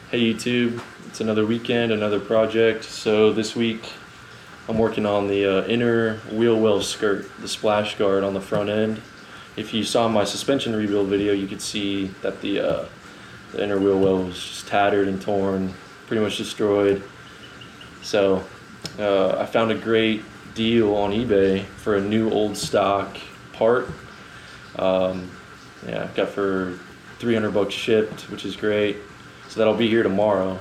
Hey YouTube, it's another weekend, another project. So this week I'm working on the inner wheel well skirt, the splash guard on the front end. If you saw my suspension rebuild video, you could see that the inner wheel well was just tattered and torn, pretty much destroyed. So I found a great deal on eBay for a new old stock part. Yeah, I got for 300 bucks shipped, which is great. So that'll be here tomorrow.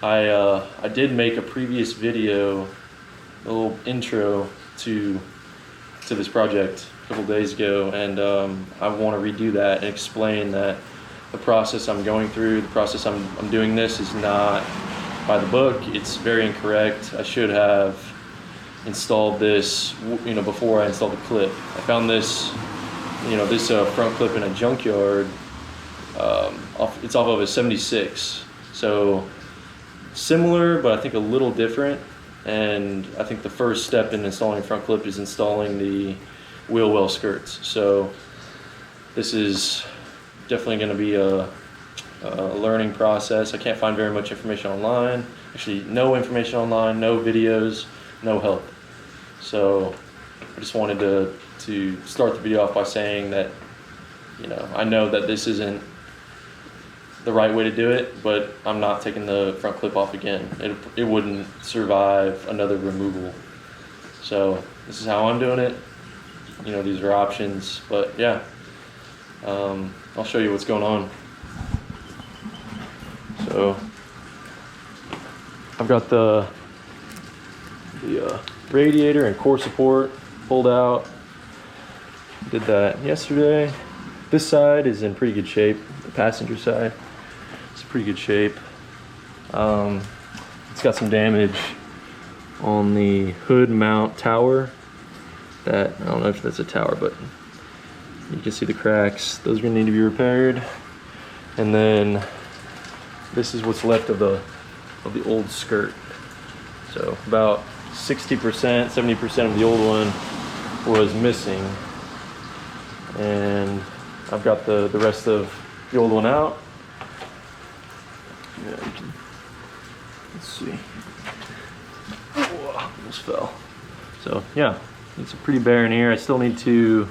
I did make a previous video, a little intro to this project a couple days ago, and I want to redo that and explain that the process I'm going through, the process I'm doing this is not by the book. It's very incorrect. I should have installed this, before I installed the clip. I found this, this front clip in a junkyard. It's off of a 76, so similar, but I think a little different. And I think the first step in installing front clip is installing the wheel well skirts. So this is definitely going to be a learning process. I can't find very much information online. Actually, no information online, no videos, no help. So I just wanted to start the video off by saying that, I know that this isn't the right way to do it, but I'm not taking the front clip off again. It wouldn't survive another removal. So this is how I'm doing it. These are options, but yeah, I'll show you what's going on. So I've got the radiator and core support pulled out. Did that yesterday. This side is in pretty good shape. The passenger side is in pretty good shape. It's got some damage on the hood mount tower. I don't know if that's a tower, but you can see the cracks. Those are gonna need to be repaired. And then this is what's left of the old skirt. So about 60%, 70% of the old one was missing. And I've got the rest of the old one out. Yeah, let's see. Whoa, almost fell. So yeah, it's a pretty bare in here. I still need to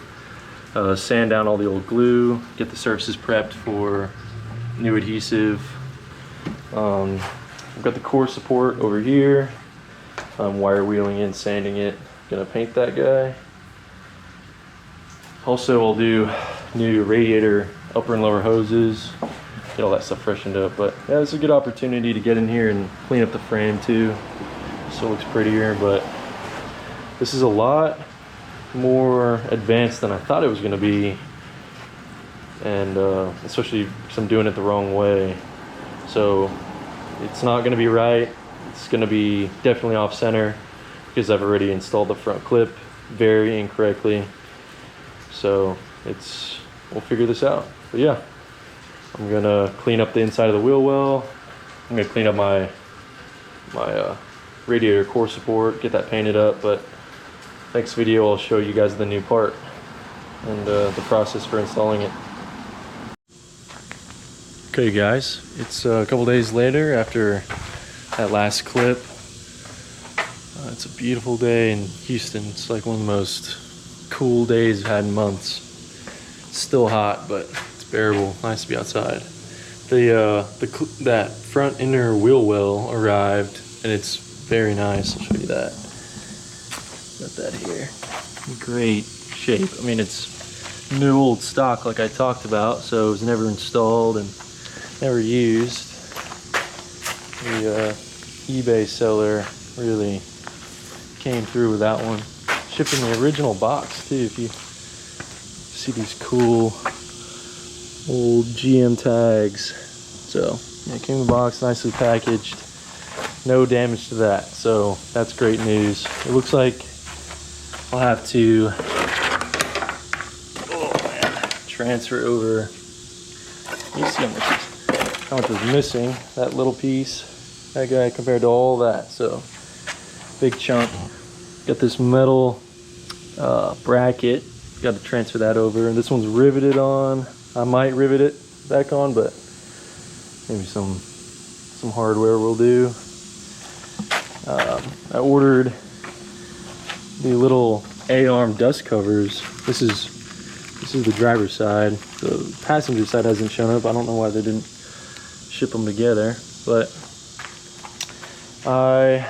sand down all the old glue, get the surfaces prepped for new adhesive. I've got the core support over here. I'm wire wheeling in, sanding it. Gonna paint that guy. Also, I'll do new radiator upper and lower hoses, get all that stuff freshened up. But yeah, this is a good opportunity to get in here and clean up the frame too, so it looks prettier. But this is a lot more advanced than I thought it was going to be, and especially because I'm doing it the wrong way. So it's not going to be right. It's going to be definitely off center because I've already installed the front clip very incorrectly. So we'll figure this out. But yeah, I'm gonna clean up the inside of the wheel well. I'm gonna clean up my radiator core support, get that painted up. But next video I'll show you guys the new part and the process for installing it. Okay guys, it's a couple days later after that last clip. It's a beautiful day in Houston. It's like one of the most cool days I've had in months. It's still hot, but it's bearable. Nice to be outside. That front inner wheel well arrived, and it's very nice. I'll show you that. Got that here. Great shape. I mean, it's new old stock like I talked about, so it was never installed and never used. The eBay seller really came through with that one. Shipped in the original box too. If you see these cool old GM tags. So yeah, it came in the box, nicely packaged. No damage to that, so that's great news. It looks like I'll have to transfer over. You see how much was missing, that little piece, that guy, compared to all that. So big chunk. Got this metal bracket, got to transfer that over, and this one's riveted on. I might rivet it back on, but maybe some some hardware will do. I ordered the little A-arm dust covers. This is the driver's side. The passenger side hasn't shown up. I don't know why they didn't ship them together, but I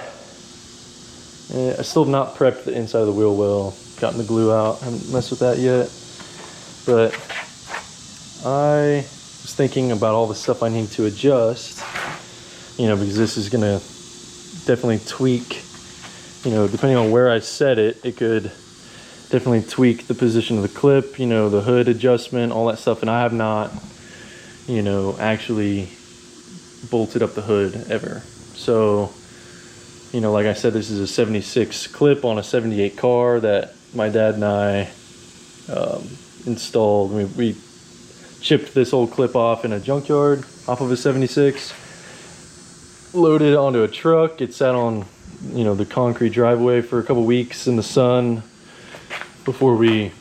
still have not prepped the inside of the wheel well. Gotten the glue out. Haven't messed with that yet. But I was thinking about all the stuff I need to adjust, you know, because this is gonna definitely tweak, you know, depending on where I set it, it could definitely tweak the position of the clip, you know, the hood adjustment, all that stuff. And I have not, you know, actually bolted up the hood ever. So, you know, like I said, this is a 76 clip on a 78 car that my dad and I installed. We chipped this old clip off in a junkyard off of a 76, loaded it onto a truck. It sat on, you know, the concrete driveway for a couple weeks in the sun before we,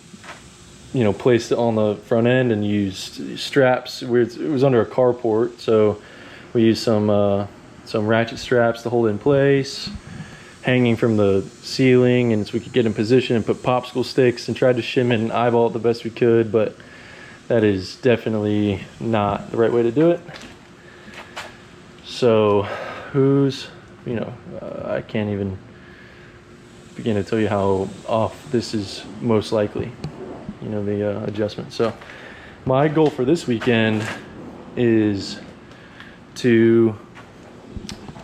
you know, placed it on the front end and used straps. It was under a carport, so we used some ratchet straps to hold it in place, hanging from the ceiling, and so we could get in position and put popsicle sticks, and tried to shim it and eyeball it the best we could, but that is definitely not the right way to do it. So you know, I can't even begin to tell you how off this is most likely, you know, the adjustment. So my goal for this weekend is to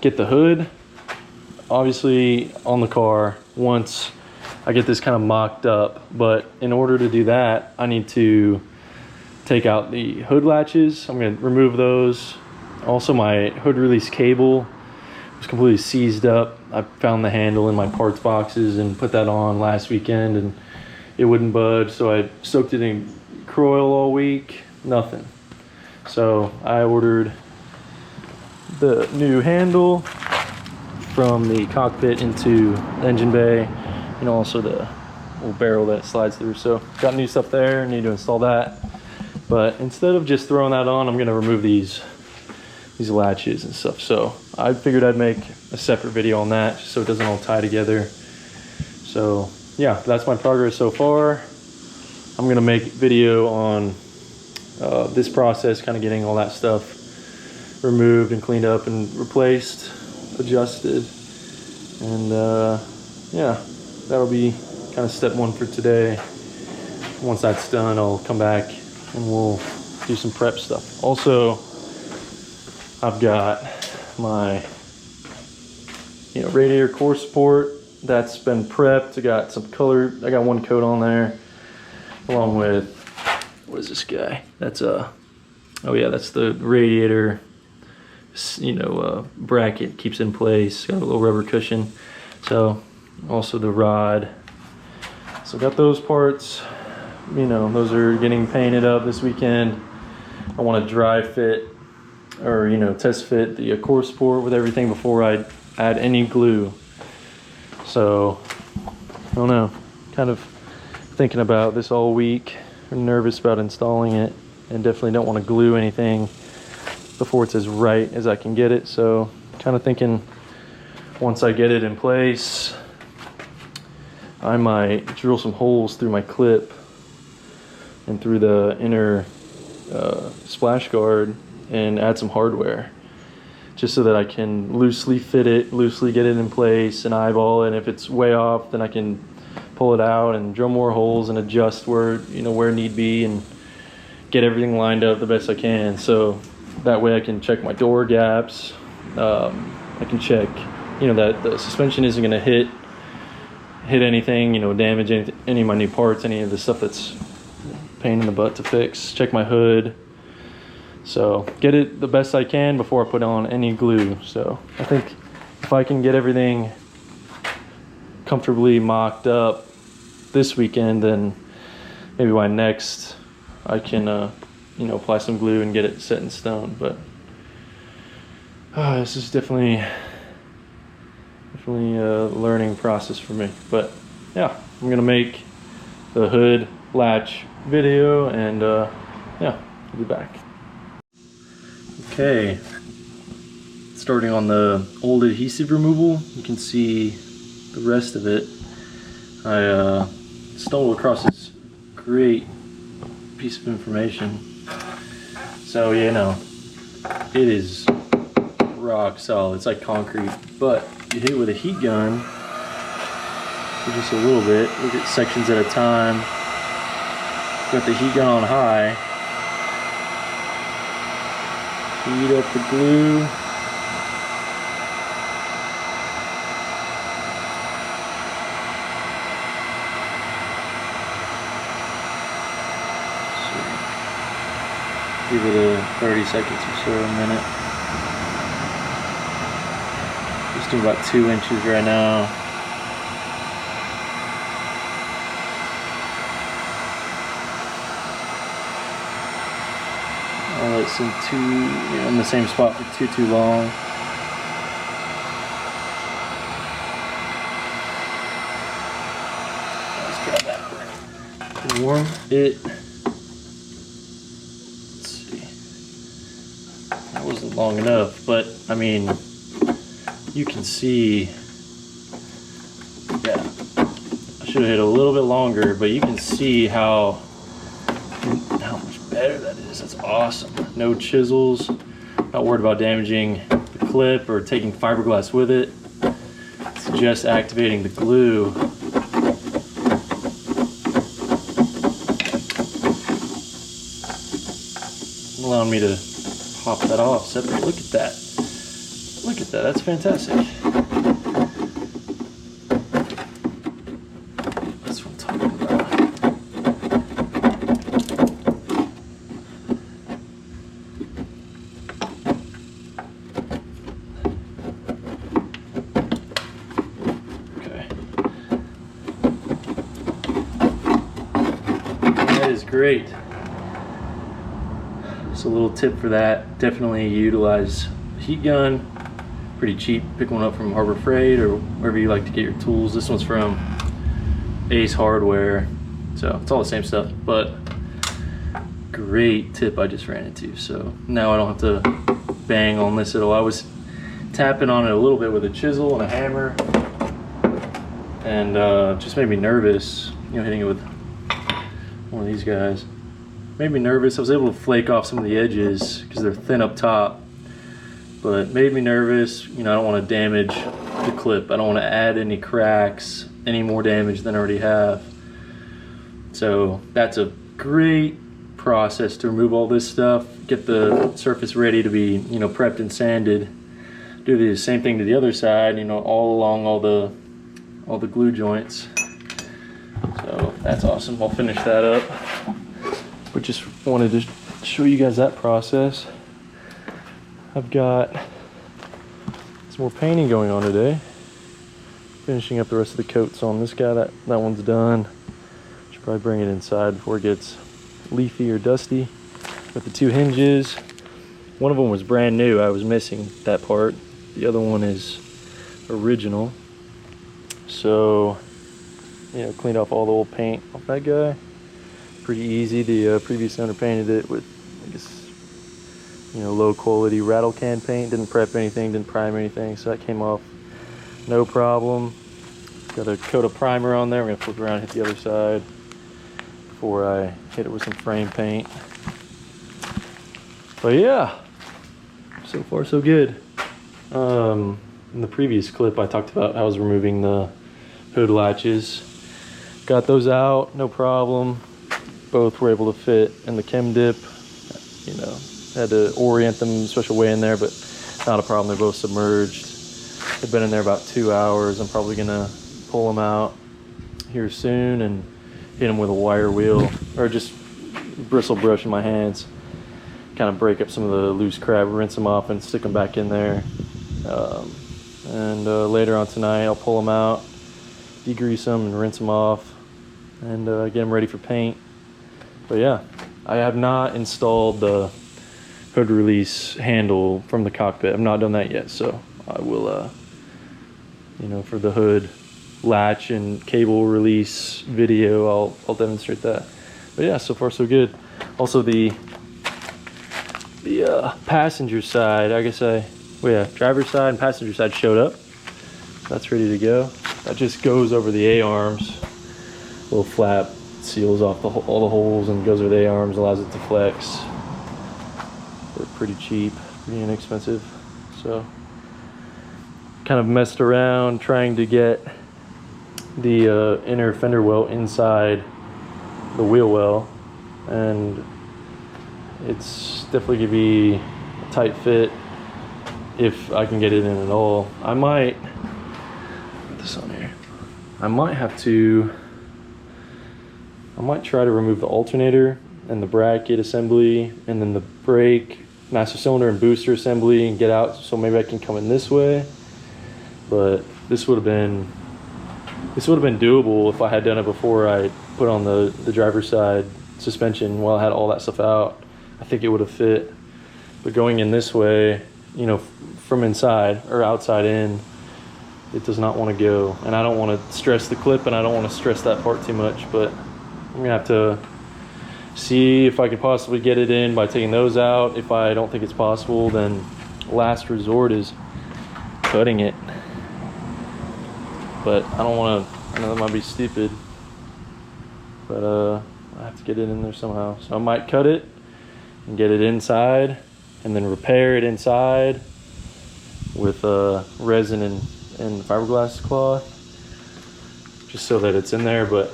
get the hood obviously on the car once I get this kind of mocked up, but in order to do that, I need to take out the hood latches. I'm going to remove those. Also, my hood release cable was completely seized up. I found the handle in my parts boxes and put that on last weekend, and it wouldn't budge, so I soaked it in Croil all week. Nothing. So I ordered the new handle from the cockpit into the engine bay, and also the little barrel that slides through. So got new stuff there, need to install that. But instead of just throwing that on, I'm gonna remove these latches and stuff. So I figured I'd make a separate video on that just so it doesn't all tie together. So yeah, that's my progress so far. I'm gonna make a video on this process, kind of getting all that stuff removed and cleaned up and replaced, adjusted, and yeah, that'll be kind of step one for today. Once that's done, I'll come back and we'll do some prep stuff. Also, I've got my, you know, radiator core support that's been prepped. I got some color. I got one coat on there, along with, what is this guy? That's oh yeah, that's the radiator, you know, bracket, keeps it in place. Got a little rubber cushion. So also the rod. So got those parts. You know, those are getting painted up this weekend. I want to dry fit, or, you know, test fit the core support with everything before I add any glue. So I don't know, kind of thinking about this all week. I'm nervous about installing it, and definitely don't want to glue anything before it's as right as I can get it. So kind of thinking once I get it in place, I might drill some holes through my clip and through the inner splash guard and add some hardware, just so that I can loosely fit it, loosely get it in place and eyeball it. And if it's way off, then I can pull it out and drill more holes and adjust where, you know, where need be, and get everything lined up the best I can. So that way I can check my door gaps. I can check, you know, that the suspension isn't going to hit anything, you know, damage any of my new parts, any of the stuff that's pain in the butt to fix. Check my hood. So get it the best I can before I put on any glue. So I think if I can get everything comfortably mocked up this weekend, then maybe by next I can you know, apply some glue and get it set in stone. But this is definitely a learning process for me. But yeah, I'm gonna make the hood latch video, and yeah, I'll be back. Okay, it's starting on the old adhesive removal. You can see the rest of it. I stumbled across this great piece of information. So, you know, it is rock solid. It's like concrete, but you hit it with a heat gun for just a little bit. Look at sections at a time. Got the heat gun on high. Heat up the glue. Give it a 30 seconds or so, a minute. Just doing about 2 inches right now. I'll let some in the same spot for too long. Let's try that. Warm it. That wasn't long enough, but I mean, you can see, yeah, I should have hit a little bit longer, but you can see how much better that is. That's awesome. No chisels, not worried about damaging the clip or taking fiberglass with it. It's just activating the glue. Allowing me to pop that off, separate. Look at that. Look at that. That's fantastic. That's what I'm talking about. Okay. That is great. So a little tip for that, definitely utilize the heat gun. Pretty cheap, pick one up from Harbor Freight or wherever you like to get your tools. This one's from Ace Hardware, so it's all the same stuff, but great tip I just ran into. So now I don't have to bang on this at all. I was tapping on it a little bit with a chisel and a hammer, and just made me nervous, you know, hitting it with one of these guys. Made me nervous. I was able to flake off some of the edges because they're thin up top, but made me nervous. You know, I don't want to damage the clip. I don't want to add any cracks, any more damage than I already have. So that's a great process to remove all this stuff, get the surface ready to be, you know, prepped and sanded. Do the same thing to the other side, you know, all along all the glue joints. So that's awesome. I'll finish that up. But just wanted to show you guys that process. I've got some more painting going on today. Finishing up the rest of the coats on this guy. That one's done. Should probably bring it inside before it gets leafy or dusty. Got the 2 hinges. One of them was brand new. I was missing that part. The other one is original. So, you know, cleaned off all the old paint off that guy. Pretty easy. The previous owner painted it with, I guess, you know, low quality rattle can paint. Didn't prep anything, didn't prime anything, so that came off no problem. Got a coat of primer on there. I'm gonna flip around and hit the other side before I hit it with some frame paint. But yeah, so far so good. In the previous clip I talked about how I was removing the hood latches. Got those out, no problem. Both were able to fit in the chem dip. You know, had to orient them a special way in there, but not a problem. They're both submerged. They've been in there about 2 hours. I'm probably gonna pull them out here soon and hit them with a wire wheel or just bristle brush in my hands. Kind of break up some of the loose crap, rinse them off and stick them back in there. Later on tonight I'll pull them out, degrease them and rinse them off, and get them ready for paint. But yeah, I have not installed the hood release handle from the cockpit. I've not done that yet, so I will, you know, for the hood latch and cable release video, I'll demonstrate that. But yeah, so far so good. Also the passenger side, I guess I Well, yeah, driver's side and passenger side showed up. That's ready to go. That just goes over the A-arms. Little flap seals off all the holes and goes over the A-arms, allows it to flex. They're pretty cheap, pretty inexpensive. So, kind of messed around trying to get the inner fender well inside the wheel well, and it's definitely gonna be a tight fit if I can get it in at all. I might put this on here. I might try to remove the alternator and the bracket assembly and then the brake, master cylinder and booster assembly and get out, so maybe I can come in this way. But this would have been doable if I had done it before I put on the driver's side suspension while I had all that stuff out. I think it would have fit. But going in this way, you know, from inside or outside in, it does not want to go. And I don't want to stress the clip, and I don't want to stress that part too much, but I'm gonna have to see if I could possibly get it in by taking those out. If I don't think it's possible, then last resort is cutting it. But I don't want to, I know that might be stupid, but I have to get it in there somehow. So I might cut it and get it inside and then repair it inside with resin and fiberglass cloth, just so that it's in there. But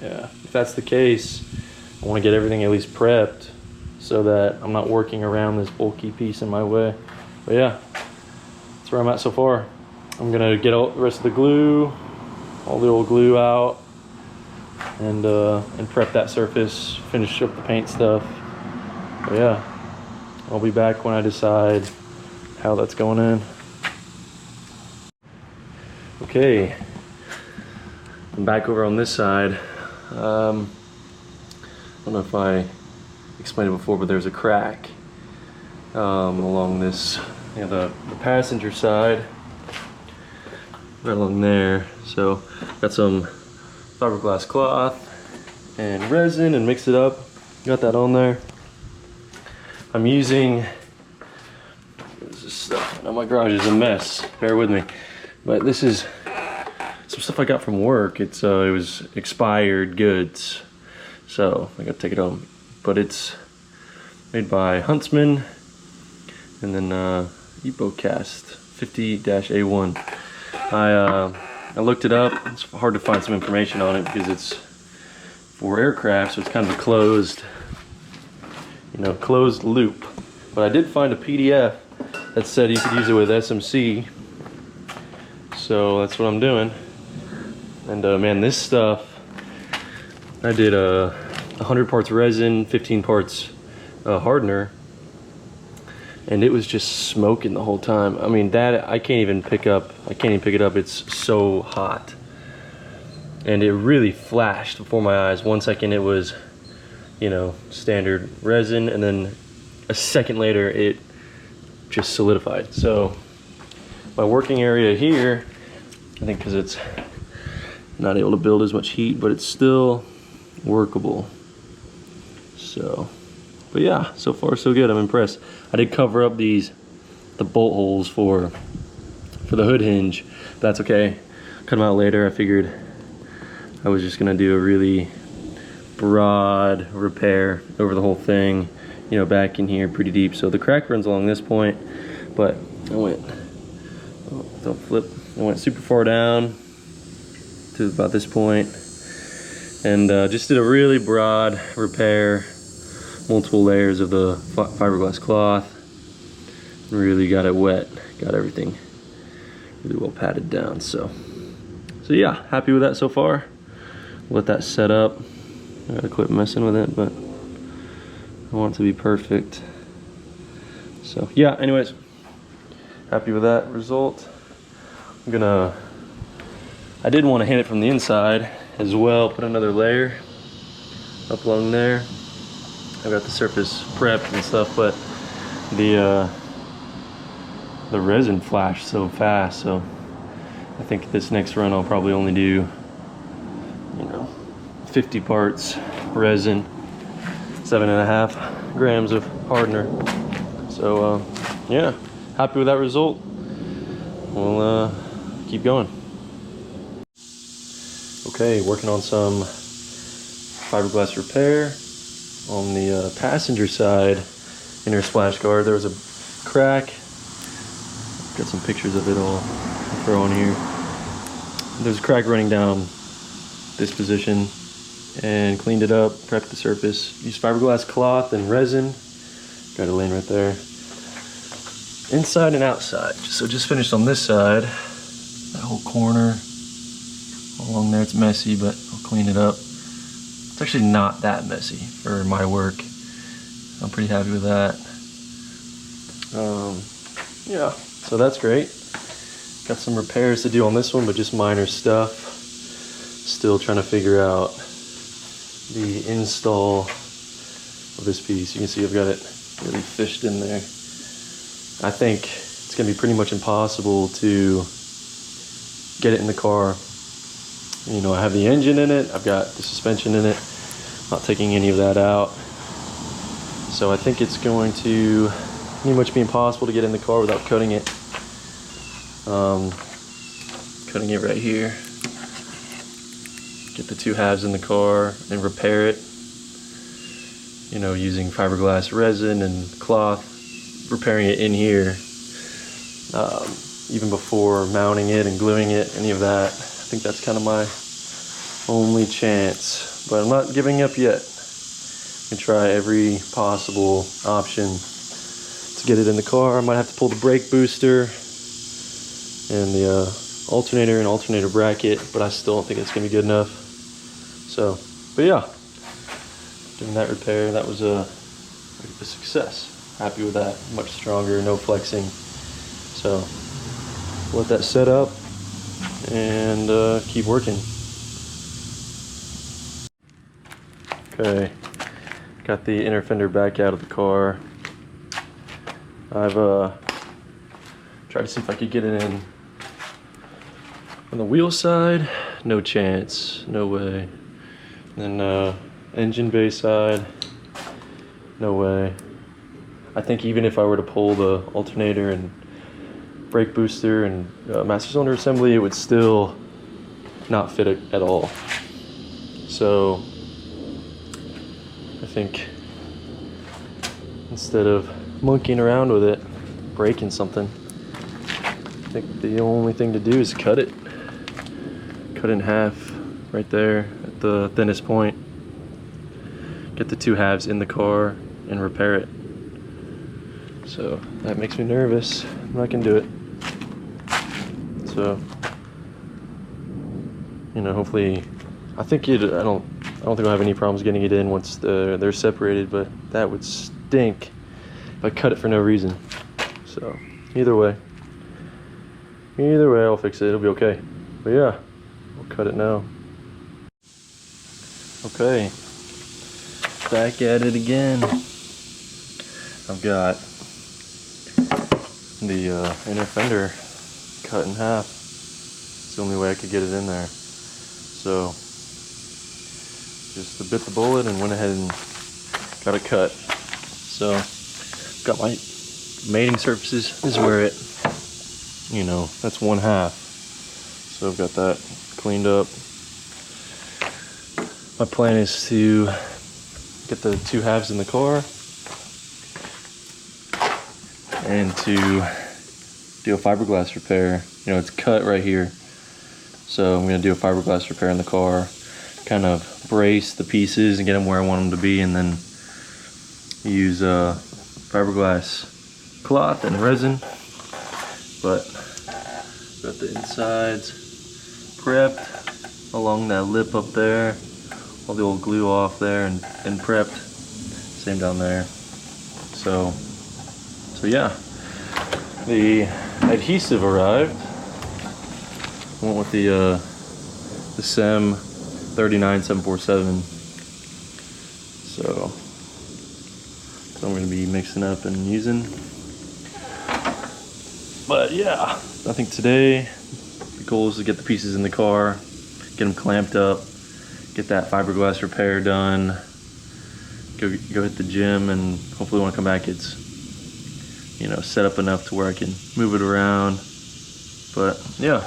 yeah, if that's the case, I want to get everything at least prepped so that I'm not working around this bulky piece in my way. But yeah, that's where I'm at so far. I'm gonna get all the rest of the glue, all the old glue out, and prep that surface, finish up the paint stuff. But yeah, I'll be back when I decide how that's going in. Okay, I'm back over on this side. I don't know if I explained it before, but there's a crack along this, you know, the passenger side, right along there. So got some fiberglass cloth and resin and mixed it up. Got that on there. I'm using, what is this stuff? Now my garage is a mess, bear with me. But this is some stuff I got from work. It was expired goods, so I gotta take it home. But it's made by Huntsman, and then EvoCast 50-A1. I looked it up. It's hard to find some information on it because it's for aircraft, so it's kind of a closed, you know, closed loop. But I did find a PDF that said you could use it with SMC, so that's what I'm doing. And man, this stuff, I did 100 parts resin, 15 parts hardener, and it was just smoking the whole time. I mean, that I can't even pick it up. It's so hot, and it really flashed before my eyes. 1 second it was, you know, standard resin, and then a second later it just solidified. So my working area here, I think because it's not able to build as much heat, but it's still workable. So, but yeah, so far so good. I'm impressed. I did cover up the bolt holes for the hood hinge. That's okay. Cut them out later. I figured I was just gonna do a really broad repair over the whole thing, you know, back in here pretty deep. So the crack runs along this point, but I went, oh, don't flip. I went super far down to about this point, and just did a really broad repair, multiple layers of the fiberglass cloth. Really got it wet, got everything really well patted down. So yeah, happy with that so far. Let that set up. I gotta quit messing with it, but I want it to be perfect. So yeah, anyways, happy with that result. I did want to hit it from the inside as well, put another layer up along there. I got the surface prepped and stuff, but the resin flashed so fast, so I think this next run I'll probably only do, you know, 50 parts resin, 7.5 grams of hardener. So yeah, happy with that result. We'll keep going. Okay, working on some fiberglass repair on the passenger side inner splash guard. There was a crack. Got some pictures of it all I'll throw on here. There's a crack running down this position, and cleaned it up, prepped the surface. Used fiberglass cloth and resin. Got it laying right there. Inside and outside. So just finished on this side. That whole corner along there, it's messy, but I'll clean it up. It's actually not that messy for my work. I'm pretty happy with that. Yeah, so that's great. Got some repairs to do on this one, but just minor stuff. Still trying to figure out the install of this piece. You can see I've got it really fished in there. I think it's gonna be pretty much impossible to get it in the car. You know, I have the engine in it, I've got the suspension in it, not taking any of that out. So I think it's going to pretty much be impossible to get in the car without cutting it. Cutting it right here. Get the two halves in the car and repair it. You know, using fiberglass resin and cloth, repairing it in here. Even before mounting it and gluing it, any of that. I think that's kind of my only chance, but I'm not giving up yet. I can try every possible option to get it in the car. I might have to pull the brake booster and the alternator and alternator bracket, but I still don't think it's gonna be good enough. So, but yeah, doing that repair, that was a success. Happy with that. Much stronger, no flexing. So let that set up and keep working. Okay, got the inner fender back out of the car. I've tried to see if I could get it in on the wheel side. No chance, no way. And then engine bay side, no way. I think even if I were to pull the alternator and brake booster and master cylinder assembly, it would still not fit at all. So I think instead of monkeying around with it, breaking something, I think the only thing to do is cut it. Cut it in half right there at the thinnest point. Get the two halves in the car and repair it. So that makes me nervous. I can do it. So, you know, hopefully, I don't think I'll have any problems getting it in once they're separated, but that would stink if I cut it for no reason. So either way I'll fix it. It'll be okay. But yeah, we'll cut it now. Okay, back at it again. I've got the inner fender cut in half. It's the only way I could get it in there. So just bit the bullet and went ahead and got it cut. So got my mating surfaces. This is where it, you know, that's one half. So I've got that cleaned up. My plan is to get the two halves in the car and to do a fiberglass repair. You know, it's cut right here. So I'm gonna do a fiberglass repair in the car, kind of brace the pieces and get them where I want them to be, and then use fiberglass cloth and resin. But got the insides prepped along that lip up there, all the old glue off there and prepped. Same down there. So yeah, the adhesive arrived. Went with the SEM 39747. So I'm going to be mixing up and using. But yeah, I think today the goal is to get the pieces in the car, get them clamped up, get that fiberglass repair done, go hit the gym, and hopefully when I come back it's you know, set up enough to where I can move it around. But yeah,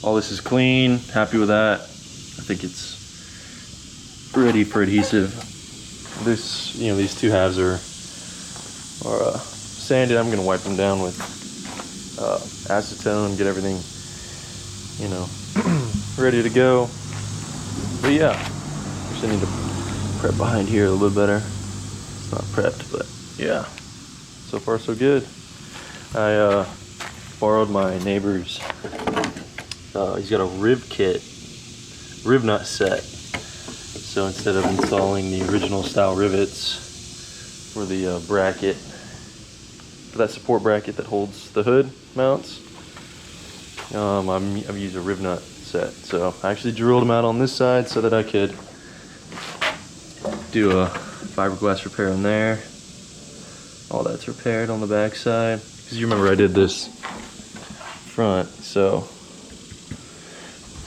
all this is clean, happy with that. I think it's ready for adhesive. This, you know, these two halves are sanded. I'm gonna wipe them down with acetone, get everything, you know, ready to go. But yeah, just need to prep behind here a little bit better. It's not prepped, but yeah, so far so good. I borrowed my neighbor's, he's got a rib nut set. So instead of installing the original style rivets for the bracket, for that support bracket that holds the hood mounts, I've used a rib nut set. So I actually drilled them out on this side so that I could do a fiberglass repair on there. All that's repaired on the back side. Because you remember I did this front, so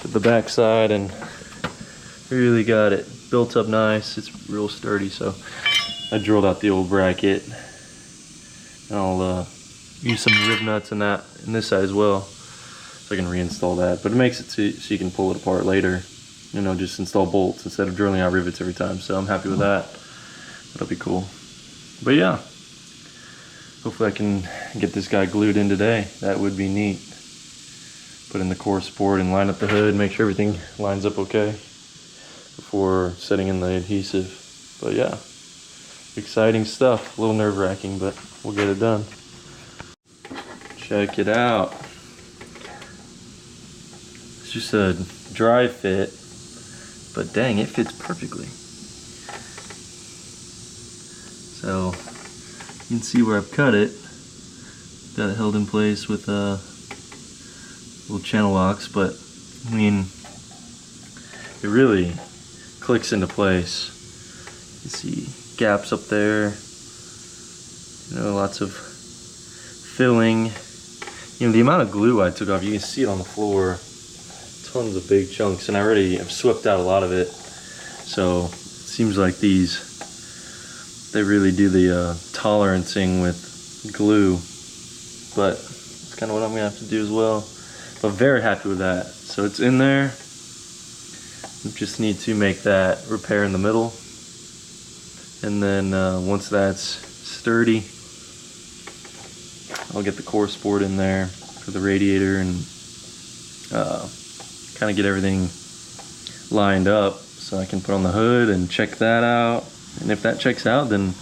did the back side and really got it built up nice. It's real sturdy, so I drilled out the old bracket. And I'll use some rib nuts in this side as well, so I can reinstall that. But it makes it so you can pull it apart later. You know, just install bolts instead of drilling out rivets every time. So I'm happy with that. That'll be cool. But yeah, hopefully I can get this guy glued in today. That would be neat. Put in the core support and line up the hood, make sure everything lines up okay before setting in the adhesive. But yeah, exciting stuff. A little nerve-wracking, but we'll get it done. Check it out. It's just a dry fit, but dang, it fits perfectly. So you can see where I've cut it. Got it held in place with little channel locks, but I mean, it really clicks into place. You see gaps up there, you know, lots of filling. You know, the amount of glue I took off, you can see it on the floor, tons of big chunks, and I already have swept out a lot of it. So it seems like these, they really do the tolerancing with glue, but it's kind of what I'm gonna have to do as well. But very happy with that. So it's in there. We just need to make that repair in the middle, and then once that's sturdy, I'll get the core support in there for the radiator and kind of get everything lined up so I can put on the hood and check that out. And if that checks out, then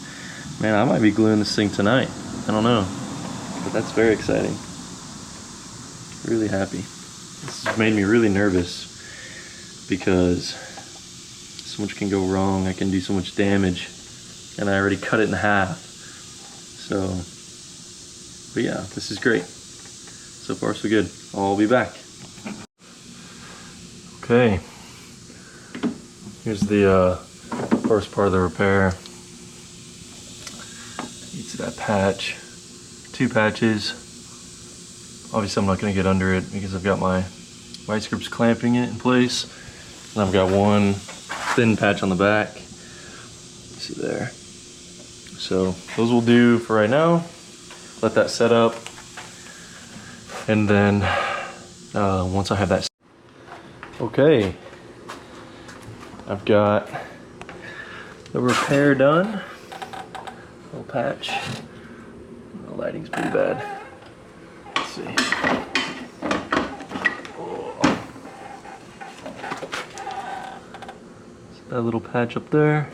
man, I might be gluing this thing tonight. I don't know, but that's very exciting. Really happy. This has made me really nervous because so much can go wrong. I can do so much damage, and I already cut it in half. So, but yeah, this is great. So far so good. I'll be back. Okay, here's the first part of the repair. You see that patch, 2 patches. Obviously I'm not going to get under it because I've got my vice grips clamping it in place, and I've got one thin patch on the back. See there. So those will do for right now. Let that set up, and then once I have that, okay, I've got the repair done. Little patch. The lighting's pretty bad. Let's see. That little patch up there.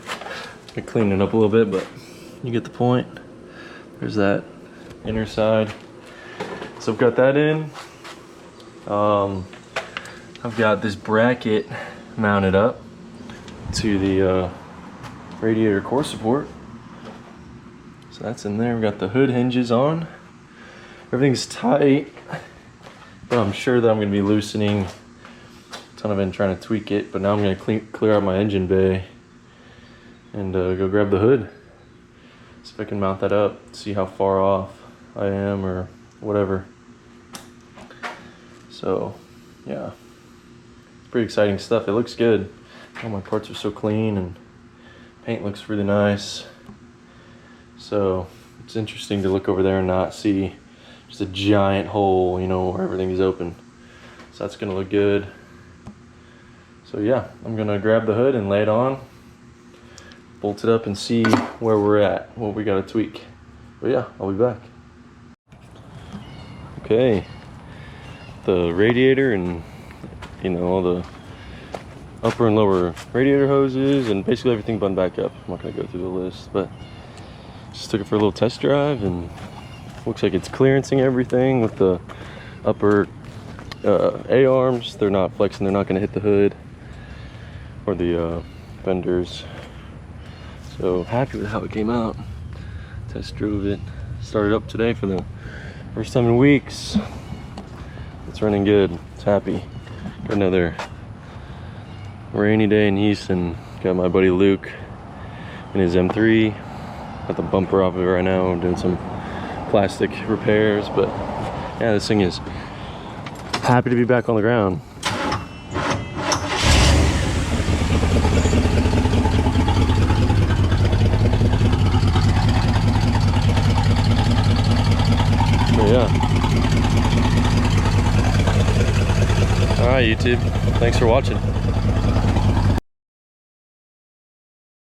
I cleaned it up a little bit, but you get the point. There's that inner side. So I've got that in. I've got this bracket mounted up to the radiator core support. So that's in there. We've got the hood hinges on. Everything's tight, but I'm sure that I'm going to be loosening. A ton of it trying to tweak it, but now I'm going to clear out my engine bay and go grab the hood. See if I can mount that up, see how far off I am or whatever. So yeah, it's pretty exciting stuff. It looks good. All my parts are so clean and paint looks really nice. So It's interesting to look over there and not see just a giant hole, you know, where everything is open. So that's gonna look good. So yeah, I'm gonna grab the hood and lay it on, bolt it up and see where we're at, what we gotta tweak. But yeah, I'll be back. Okay, the radiator and, you know, all the upper and lower radiator hoses and basically everything buttoned back up. I'm not gonna go through the list, but just took it for a little test drive and looks like it's clearancing everything with the upper A-arms. They're not flexing, they're not gonna hit the hood or the fenders. So happy with how it came out. Test drove it, started up today for the first time in weeks. It's running good, it's happy. Got another rainy day in Houston. Got my buddy Luke in his M3. Got the bumper off of it right now. I'm doing some plastic repairs, but yeah, this thing is happy to be back on the ground. So yeah. All right, YouTube. Thanks for watching.